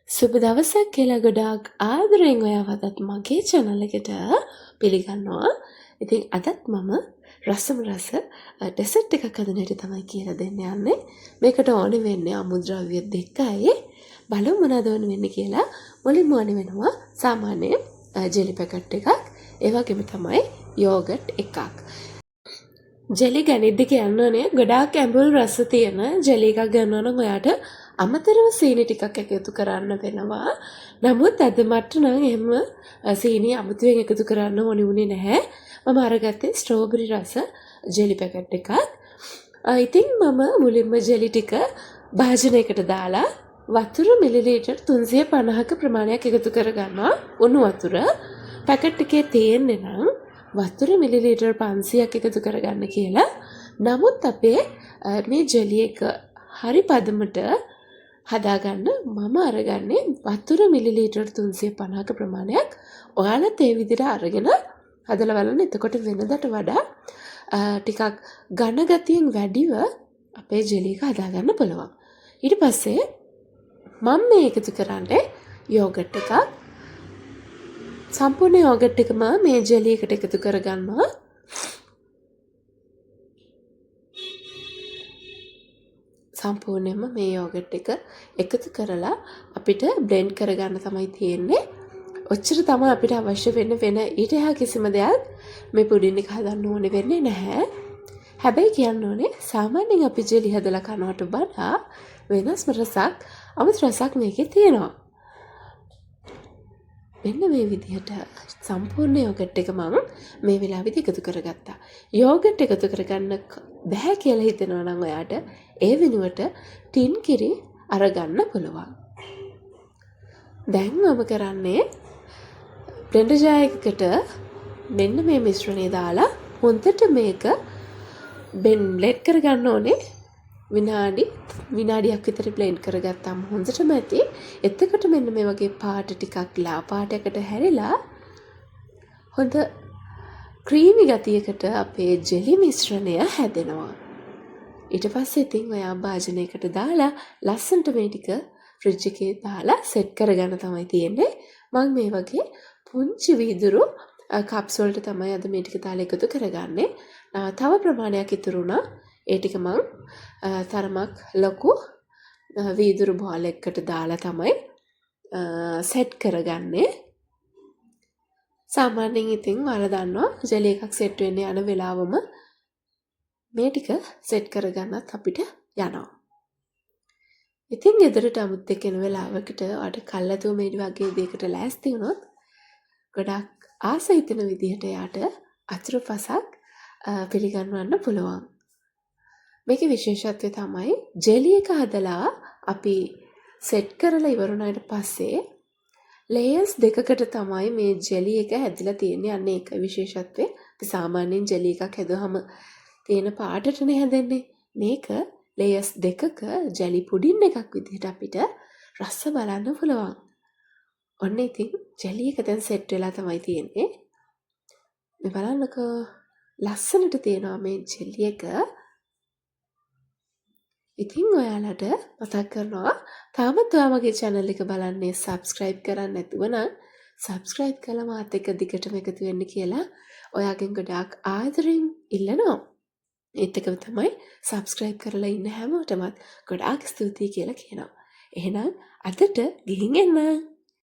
සුබ දවසක් කියලා ගොඩාක් ආදරෙන් ඔයාවදත් මගේ channel එකට පිළිගන්නවා. ඉතින් අදත් මම රසම රස ඩෙසර්ට් එකක් හදන හැටි තමයි කියලා දෙන්න යන්නේ. මේකට ඕනේ වෙන්නේ අමුද්‍රව්‍ය දෙකයි. බලමු මොනවද ඕනේ වෙන්නේ කියලා. මුලින්ම ඕනේ වෙනවා සාමාන්‍ය ජෙලි පැකට් එකක්. ඒ වගේම තමයි යෝගට් එකක්. ජෙලි ගනිද්දි කියන්නෝනේ ගොඩාක් ඇඹුල් රස තියෙන ජෙලි එකක් ගන්නවා නම් ඔයාට අමතරව සීනි ටිකක් එකතු කරන්න වෙනවා. නමුත් අද මට නම් එහෙම සීනි අමුතුවෙන් එකතු කරන්න ඕනේ වුණේ නැහැ. මම අරගත්තේ ස්ට්‍රෝබෙරි රස ජෙලි පැකට් එකක්. ඉතින් මම මුලින්ම ජෙලි ටික භාජනයකට දාලා වතුර මිලිලීටර් 350ක ප්‍රමාණයක් එකතු කරගන්නවා. උණු වතුර පැකට් එකේ තියෙන්නේ නම් වතුර මිලිලීටර් 500ක් එකතු කරගන්න කියලා. නමුත් අපේ මේ ජෙලි එක හරි පදමට හදාගන්න මම අරගන්නේ වතුර මිලිලීටර් 350ක ප්‍රමාණයක්. ඔයාලත් ඒ විදිහට අරගෙන හදලා බලන්න. එතකොට වෙනදට වඩා ටිකක් ඝන ගතියෙන් වැඩිව අපේ ජෙලි එක හදාගන්න පුළුවන්. ඊට පස්සේ මම මේ එකතු කරන්නේ යෝගට් එකක්. සම්පූර්ණ යෝගට් එකම මේ ජෙලි එකට එකතු කරගන්නවා. සම්පූර්ණයෙන්ම මේ යෝගට් එක එකතු කරලා අපිට බ්ලෙන්ඩ් කරගන්න තමයි තියෙන්නේ. ඔච්චර තමයි අපිට අවශ්‍ය වෙන ඊට එහා කිසිම දෙයක් මේ පුඩින් එක හදන්න ඕනේ වෙන්නේ නැහැ. හැබැයි කියන්න ඕනේ සාමාන්‍යයෙන් අපි ජෙලි හදලා කනවට වඩා වෙනස්ම රසක්, අමුතු රසක් මේකේ තියෙනවා. මෙන්න මේ විදිහට සම්පූර්ණ යෝගට් එක මම මේ වෙලාවෙදි එකතු කරගත්තා. යෝගට් එකතු කරගන්න බෑ කියලා හිතෙනවා නම් ඔයාට ඒ වෙනුවට ටින් කිරි අරගන්න පුළුවන්. දැන් මම කරන්නේ බ්ලෙන්ඩර් ජාර් එකකට මෙන්න මේ මිශ්‍රණය දාලා හොඳට මේක බ්ලෙන්ඩ් කරගන්න ඕනේ. විනාඩියක් විතර බ්ලෙන්ඩ් කරගත්තාම හොඳටම ඇති. එතකොට මෙන්න මේ වගේ පාට ටිකක් ලා පාටයකට හැරිලා හොඳ ක්‍රීමි ගතියකට අපේ ජෙලි මිශ්‍රණය හැදෙනවා. ඊට පස්සේ ඉතින් ඔයා භාජනයකට දාලා ලස්සනට මේ ටික ෆ්‍රිජ් එකේ දාලා සෙට් කරගන්න තමයි තියෙන්නේ. මම මේ වගේ පුංචි වීදුරු කප්ස් වලට තමයි අද මේ ටික දාලා එකතු කරගන්නේ. තව ප්‍රමාණයක් ඉතුරු වුණා. ඒ ටික මම තරමක් ලොකු වීදුරු බෝල් එකකට දාලා තමයි සෙට් කරගන්නේ. සාමාන්‍යයෙන් ඉතින් ඔයාලා දන්නවා ජෙලි එකක් සෙට් වෙන්න යන වෙලාවම මේ ටික සෙට් කරගන්නත් අපිට යනවා. ඉතින් ගෙදරට අමුත් එක්ක එන වෙලාවකට ඔයාලට කල්ලාතුව මේ වගේ දෙයකට ලෑස්ති වුණොත් ගොඩක් ආස හිතෙන විදිහට යාට අතුරුපසක් පිළිගන්වන්න පුළුවන්. මේකේ විශේෂත්වය තමයි ජෙලි එක හදලා අපි සෙට් කරලා ඉවරුණාට පස්සේ ලේයර්ස් දෙකකට තමයි මේ ජෙලි එක හැදිලා තියෙන්නේ. අන්න ඒක විශේෂත්වය. අපි සාමාන්‍යයෙන් ජෙලි එකක් හැදුවහම තියෙන පාටටනේ හැදෙන්නේ. මේක ලේයර්ස් දෙකක ජෙලි පුඩින් එකක් විදිහට අපිට රස බලන්න පුළුවන්. ඔන්න ඉතින් ජෙලි එක දැන් සෙට් වෙලා තමයි තියෙන්නේ. මේ බලන්නකෝ ලස්සනට තියෙනවා මේ ජෙලි එක. ඉතින් ඔයාලට මතක් කරනවා තාමත් ඔයා මගේ channel එක බලන්නේ subscribe කරන්න නැතුව නම් subscribe කරලා මාත් එක්ක දිගටම එකතු වෙන්න කියලා ඔයාගෙන් ගොඩාක් ආදරෙන් ඉල්ලනවා. ඒත් එකම තමයි subscribe කරලා ඉන්න හැමෝටම ගොඩාක් ස්තුතියි කියලා කියනවා. එහෙනම් අදට ගිහින් එන්න.